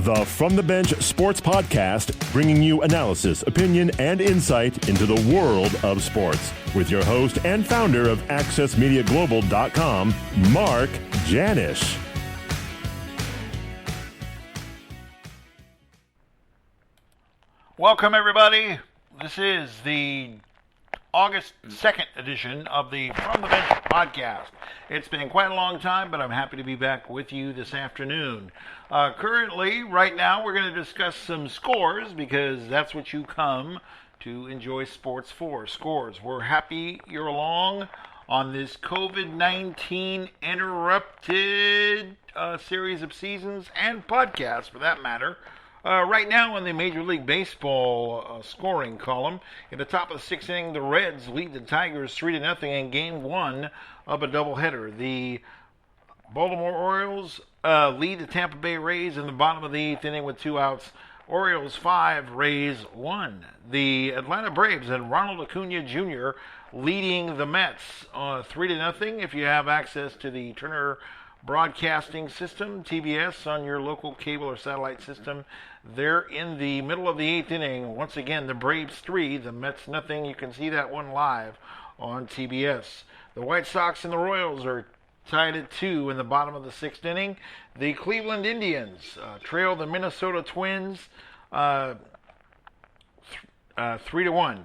The From the Bench Sports Podcast, bringing you analysis, opinion, and insight into the world of sports. With your host and founder of AccessMediaGlobal.com, Mark Janisch. Welcome, everybody. This is the August 2nd edition of the From the Bench Podcast. It's been quite a long time, but I'm happy to be back with you this afternoon. Currently, right now, we're going to discuss some scores because that's what you come to enjoy sports for, scores. We're happy you're along on this COVID-19 interrupted series of seasons and podcasts, for that matter. Right now in the Major League Baseball scoring column, in the top of the sixth inning, the Reds lead the Tigers 3-0 in Game 1 of a doubleheader. The Baltimore Orioles lead the Tampa Bay Rays in the bottom of the eighth inning with 2 outs. Orioles 5, Rays 1. The Atlanta Braves and Ronald Acuna Jr. leading the Mets 3-0. If you have access to the Turner Broadcasting System, TBS, on your local cable or satellite system, they're in the middle of the eighth inning. Once again, the Braves 3, the Mets 0. You can see that one live on TBS. The White Sox and the Royals are tied at 2 in the bottom of the sixth inning. The Cleveland Indians trail the Minnesota Twins 3-1.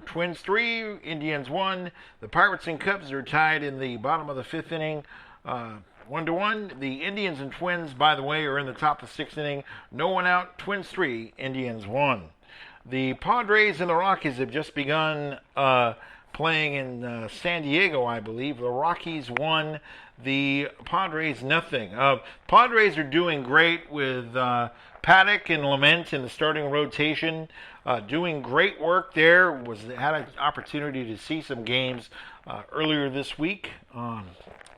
Twins 3, Indians 1. The Pirates and Cubs are tied in the bottom of the fifth inning 1-1. The Indians and Twins, by the way, are in the top of the sixth inning. No one out. Twins 3, Indians 1. The Padres and the Rockies have just begun playing in San Diego, I believe. The Rockies 1, the Padres 0. Padres are doing great with Paddock and Lement in the starting rotation. Doing great work there. Had an opportunity to see some games earlier this week,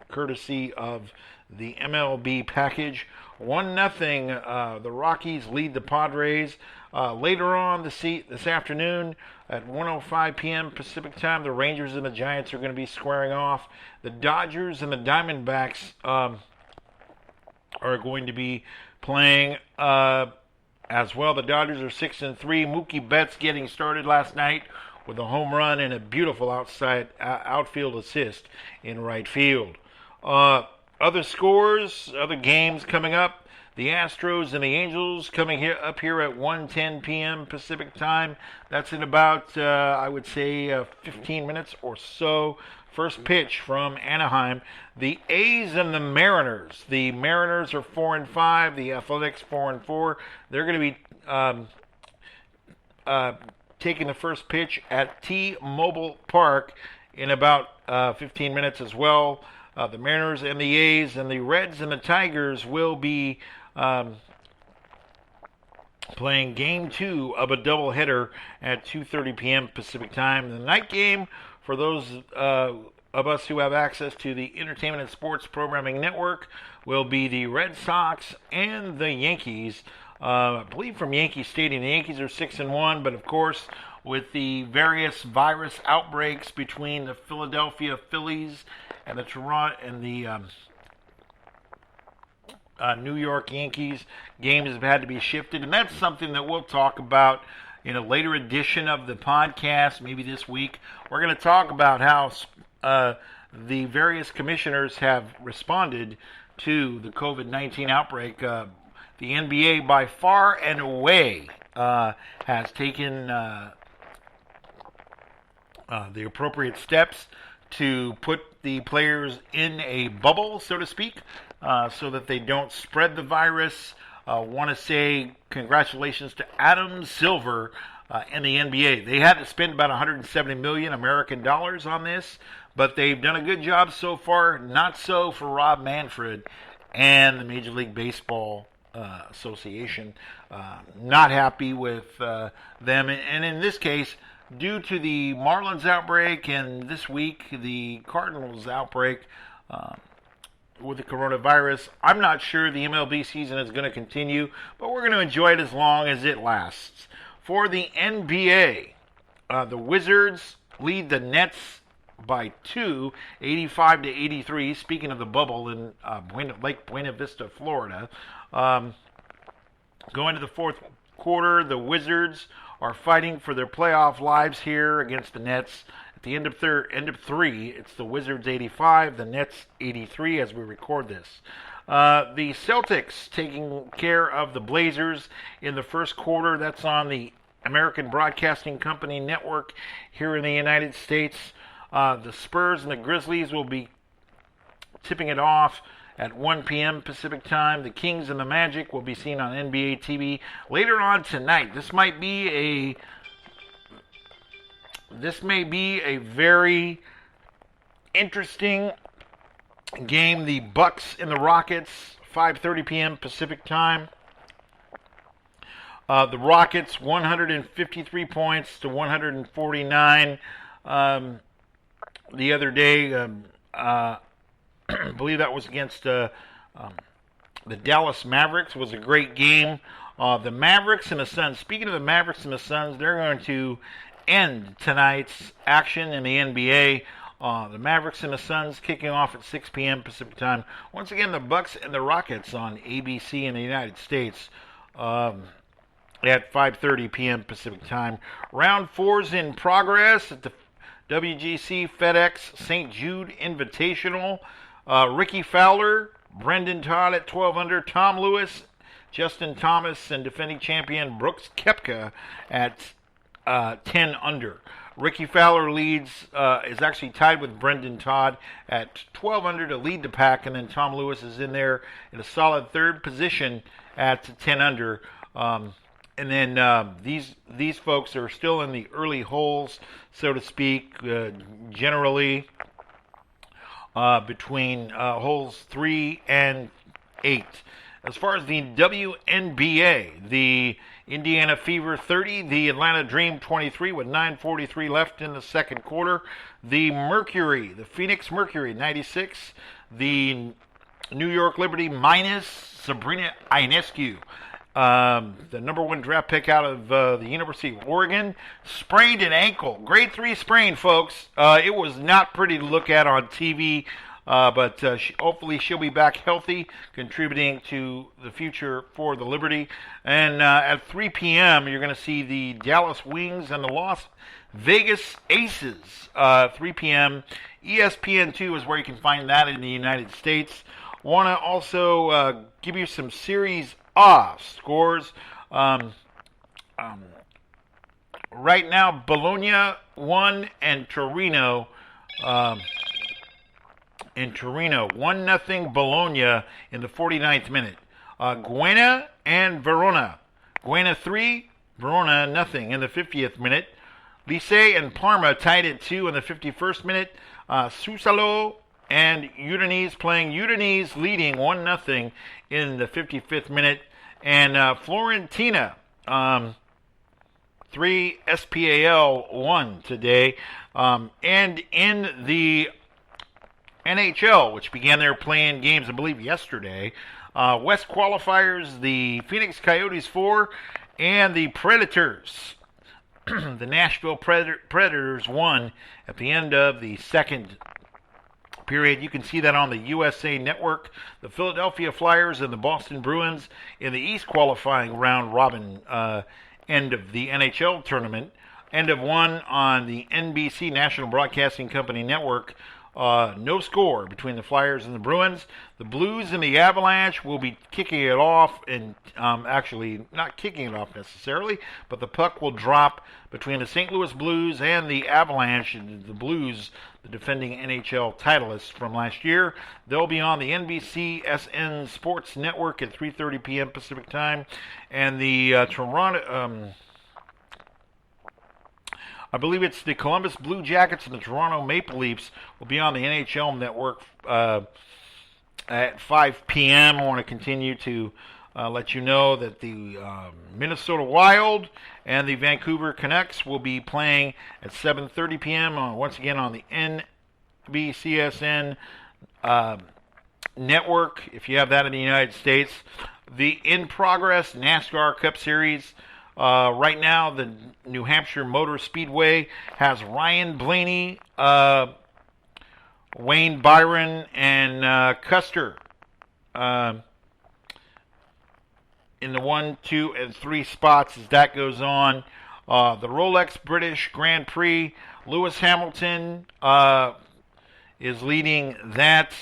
courtesy of the MLB package. 1-0. The Rockies lead the Padres. Later on this afternoon at 1:05 p.m. Pacific time, the Rangers and the Giants are going to be squaring off. The Dodgers and the Diamondbacks are going to be playing as well. The Dodgers are 6-3. Mookie Betts getting started last night with a home run and a beautiful outfield assist in right field. Other scores, other games coming up. The Astros and the Angels coming up here at 1:10 p.m. Pacific time. That's in about, I would say, 15 minutes or so. First pitch from Anaheim. The A's and the Mariners. The Mariners are 4-5. The Athletics 4-4. They're going to be taking the first pitch at T-Mobile Park in about 15 minutes as well. The Mariners and the A's and the Reds and the Tigers will be playing Game 2 of a doubleheader at 2:30 p.m. Pacific time. The night game, for those of us who have access to the Entertainment and Sports Programming Network, will be the Red Sox and the Yankees. I believe from Yankee Stadium, the Yankees are 6-1, but of course, with the various virus outbreaks between the Philadelphia Phillies and the Toronto and the New York Yankees, games have had to be shifted, and that's something that we'll talk about in a later edition of the podcast, maybe this week. We're going to talk about how the various commissioners have responded to the COVID-19 outbreak. The NBA, by far and away, has taken the appropriate steps to put the players in a bubble, so to speak, so that they don't spread the virus. Want to say congratulations to Adam Silver and the NBA. They had to spend about 170 million American dollars on this, but they've done a good job so far. Not so for Rob Manfred and the Major League Baseball Association. Not happy with them, and in this case, due to the Marlins outbreak and this week the Cardinals outbreak with the coronavirus, I'm not sure the MLB season is going to continue, but we're going to enjoy it as long as it lasts. For the NBA, the Wizards lead the Nets by 2, 85-83. Speaking of the bubble in Lake Buena Vista, Florida, Going to the fourth quarter, the Wizards are fighting for their playoff lives here against the Nets. At the end of three, it's the Wizards 85, the Nets 83 as we record this. The Celtics taking care of the Blazers in the first quarter. That's on the American Broadcasting Company network here in the United States. The Spurs and the Grizzlies will be tipping it off at 1 p.m. Pacific time. The Kings and the Magic will be seen on NBA TV later on tonight. This may be a very interesting game. The Bucks and the Rockets, 5:30 p.m. Pacific time. The Rockets 153 points to 149 the other day. I believe that was against the Dallas Mavericks. It was a great game. The Mavericks and the Suns. Speaking of the Mavericks and the Suns, they're going to end tonight's action in the NBA. The Mavericks and the Suns kicking off at 6 p.m. Pacific time. Once again, the Bucks and the Rockets on ABC in the United States at 5:30 p.m. Pacific time. Round 4's in progress at the WGC FedEx St. Jude Invitational. Ricky Fowler, Brendan Todd at 12 under, Tom Lewis, Justin Thomas, and defending champion Brooks Koepka at 10 under. Ricky Fowler leads, is actually tied with Brendan Todd at 12 under to lead the pack, and then Tom Lewis is in there in a solid third position at 10 under. And then these folks are still in the early holes, so to speak, generally between holes 3 and 8. As far as the WNBA, the Indiana Fever 30, the Atlanta Dream 23 with 9:43 left in the second quarter. The Mercury, the Phoenix Mercury 96, the New York Liberty minus Sabrina Ionescu. The number 1 draft pick out of the University of Oregon, sprained an ankle. Grade 3 sprain, folks. It was not pretty to look at on TV, but hopefully she'll be back healthy, contributing to the future for the Liberty. And at 3 p.m., you're going to see the Dallas Wings and the Las Vegas Aces. 3 p.m. ESPN2 is where you can find that in the United States. Want to also give you some Series A scores. Right now, Bologna 1 and Torino. In Torino, 1-0 Bologna in the 49th minute. Guena and Verona. Guena 3, Verona nothing in the 50th minute. Lecce and Parma tied at 2 in the 51st minute. Sussalo and Udinese playing. Udinese leading 1-0 in the 55th minute. And Fiorentina 3, SPAL 1 today. And in the NHL, which began their playing games, I believe, yesterday, West qualifiers, the Phoenix Coyotes 4 and the Predators. The Nashville Predators won at the end of the second period. You can see that on the USA Network. The Philadelphia Flyers and the Boston Bruins in the East qualifying round robin end of the NHL tournament. End of one on the NBC National Broadcasting Company Network. No score between the Flyers and the Bruins. The Blues and the Avalanche will be kicking it off, and actually not kicking it off necessarily, but the puck will drop between the St. Louis Blues and the Avalanche. The Blues, the defending NHL titleists from last year, they'll be on the NBCSN Sports Network at 3:30 p.m. Pacific time, and the Toronto. I believe it's the Columbus Blue Jackets and the Toronto Maple Leafs will be on the NHL Network at 5 p.m. I want to continue to let you know that the Minnesota Wild and the Vancouver Canucks will be playing at 7:30 p.m. Once again on the NBCSN network, if you have that in the United States. The in-progress NASCAR Cup Series. Right now, the New Hampshire Motor Speedway has Ryan Blaney, Wayne Byron, and Custer in in the 1, 2, and 3 spots as that goes on. The Rolex British Grand Prix, Lewis Hamilton is leading that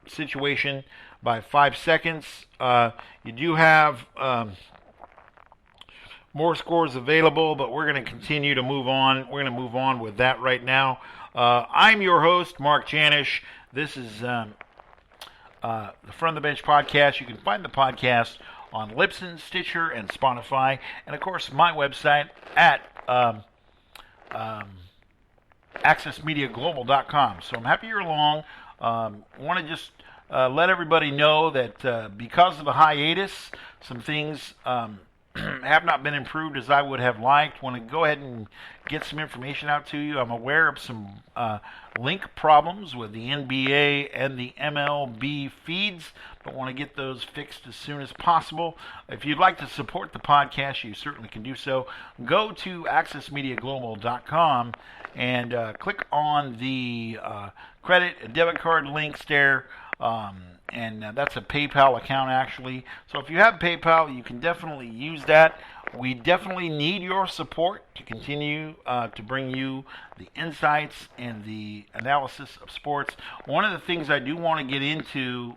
situation by 5 seconds. You do have more scores available, but we're going to continue to move on. We're going to move on with that right now. I'm your host, Mark Janish. This is the From the Bench podcast. You can find the podcast on Libsyn, Stitcher, and Spotify, and of course my website at accessmediaglobal.com. So I'm happy you're along. Want to just let everybody know that because of the hiatus, some things have not been improved as I would have liked. Want to go ahead and get some information out to you. I'm aware of some link problems with the NBA and the MLB feeds, but want to get those fixed as soon as possible. If you'd like to support the podcast, you certainly can do so. Go to accessmediaglobal.com and click on the credit and debit card links there. And that's a PayPal account, actually. So if you have PayPal, you can definitely use that. We definitely need your support to continue to bring you the insights and the analysis of sports. One of the things I do want to get into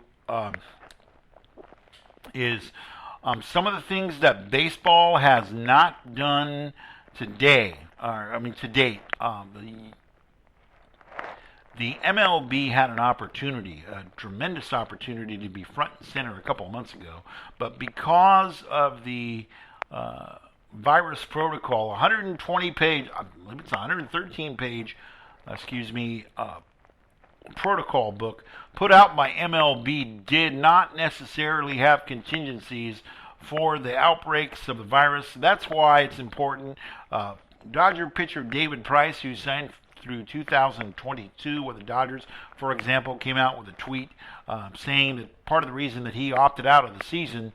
is some of the things that baseball has not done to date. The MLB had an opportunity, a tremendous opportunity to be front and center a couple of months ago, but because of the virus protocol, 120-page, I believe it's 113-page, protocol book put out by MLB did not necessarily have contingencies for the outbreaks of the virus. That's why it's important. Dodger pitcher David Price, who signed through 2022 with the Dodgers, for example, came out with a tweet saying that part of the reason that he opted out of the season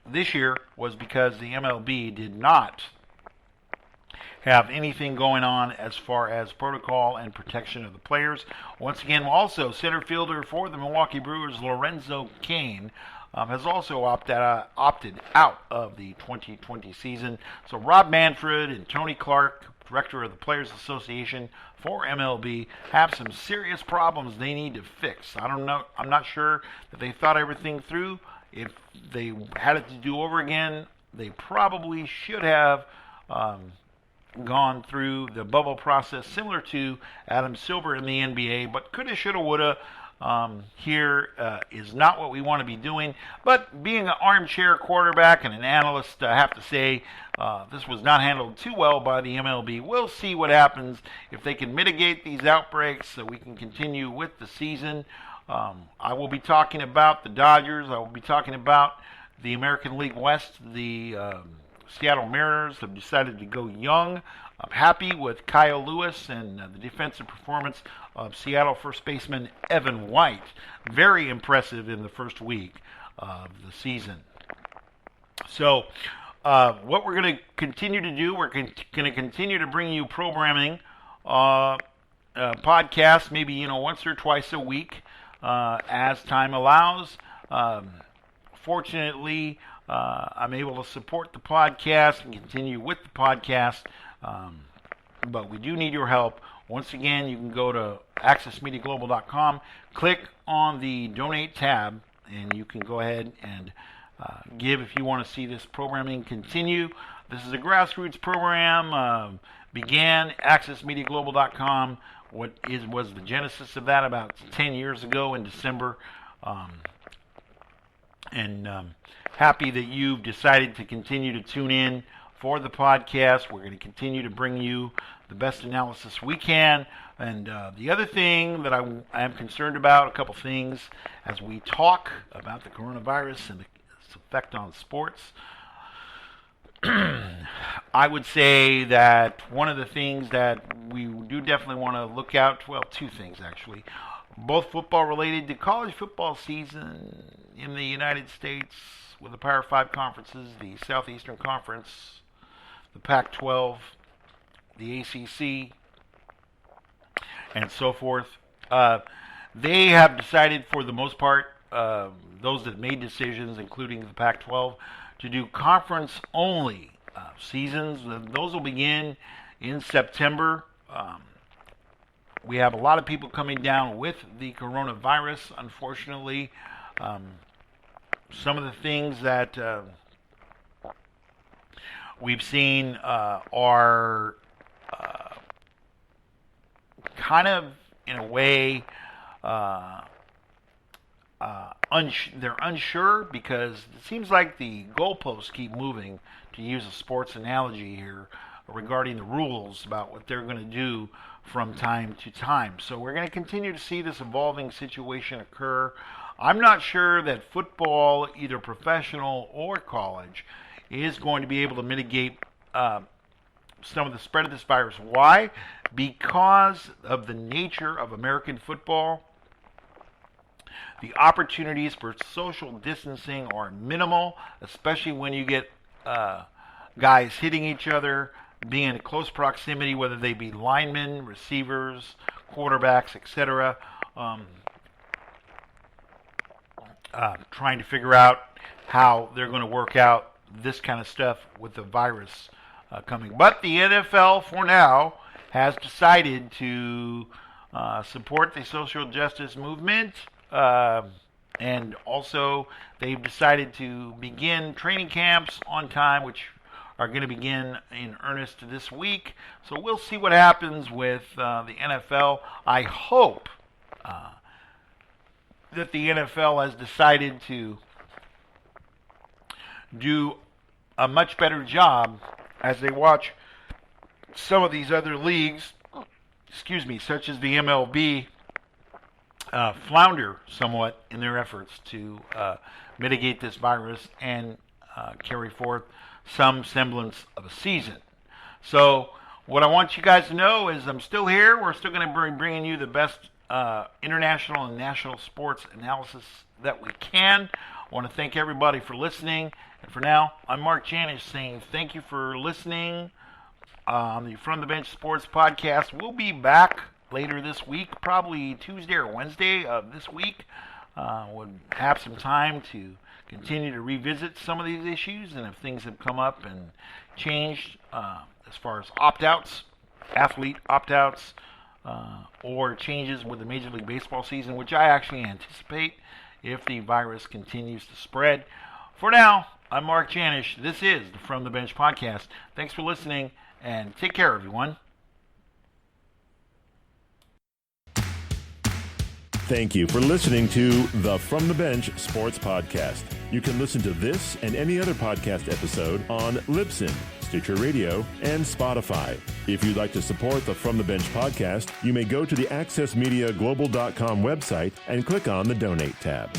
this year was because the MLB did not have anything going on as far as protocol and protection of the players. Once again, also center fielder for the Milwaukee Brewers, Lorenzo Cain, has also opted out of the 2020 season. So Rob Manfred and Tony Clark, director of the Players Association for MLB, have some serious problems they need to fix. I don't know. I'm not sure that they thought everything through. If they had it to do over again, they probably should have gone through the bubble process similar to Adam Silver in the NBA, but coulda, shoulda, woulda. Here is not what we want to be doing. But being an armchair quarterback and an analyst, I have to say this was not handled too well by the MLB. We'll see what happens if they can mitigate these outbreaks so we can continue with the season. I will be talking about the Dodgers. I will be talking about the American League West. The Seattle Mariners have decided to go young. I'm happy with Kyle Lewis and the defensive performance of Seattle first baseman Evan White. Very impressive in the first week of the season. So what we're going to continue to do, we're going to continue to bring you programming, podcasts, maybe once or twice a week as time allows. Fortunately, I'm able to support the podcast and continue with the podcast, but we do need your help. Once again, you can go to accessmediaglobal.com, click on the donate tab, and you can go ahead and give if you want to see this programming continue. This is a grassroots program, began accessmediaglobal.com. Was the genesis of that about 10 years ago in December, and happy that you've decided to continue to tune in for the podcast. We're going to continue to bring you the best analysis we can. And the other thing that I am concerned about, a couple things, as we talk about the coronavirus and its effect on sports, I would say that one of the things that we do definitely want to look out, well, two things actually, both football related. The college football season in the United States with the Power 5 conferences, the Southeastern Conference, the Pac-12, the ACC, and so forth, they have decided for the most part those that made decisions, including the Pac-12, to do conference-only seasons. Those will begin in September. We have a lot of people coming down with the coronavirus, unfortunately. Some of the things that we've seen are kind of, in a way, they're unsure because it seems like the goalposts keep moving, to use a sports analogy here, regarding the rules about what they're going to do from time to time. So we're going to continue to see this evolving situation occur. I'm not sure that football, either professional or college, is going to be able to mitigate some of the spread of this virus. Why? Because of the nature of American football. The opportunities for social distancing are minimal, especially when you get guys hitting each other, being in close proximity, whether they be linemen, receivers, quarterbacks, etc. Trying to figure out how they're going to work out this kind of stuff with the virus coming. But the NFL, for now, has decided to support the social justice movement. And also, they've decided to begin training camps on time, which are going to begin in earnest this week. So we'll see what happens with the NFL. I hope that the NFL has decided to do a much better job as they watch some of these other leagues, such as the MLB, flounder somewhat in their efforts to mitigate this virus and carry forth some semblance of a season. So what I want you guys to know is I'm still here. We're still going to be bringing you the best international and national sports analysis that we can. I want to thank everybody for listening. And for now, I'm Mark Janish saying thank you for listening on the From the Bench Sports Podcast. We'll be back later this week, probably Tuesday or Wednesday of this week. We'll have some time to continue to revisit some of these issues, and if things have come up and changed as far as opt-outs, athlete opt-outs, or changes with the Major League Baseball season, which I actually anticipate if the virus continues to spread. For now, I'm Mark Janish. This is the From the Bench Podcast. Thanks for listening, and take care, everyone. Thank you for listening to the From the Bench Sports Podcast. You can listen to this and any other podcast episode on Libsyn, Stitcher Radio, and Spotify. If you'd like to support the From the Bench Podcast, you may go to the AccessMediaGlobal.com website and click on the Donate tab.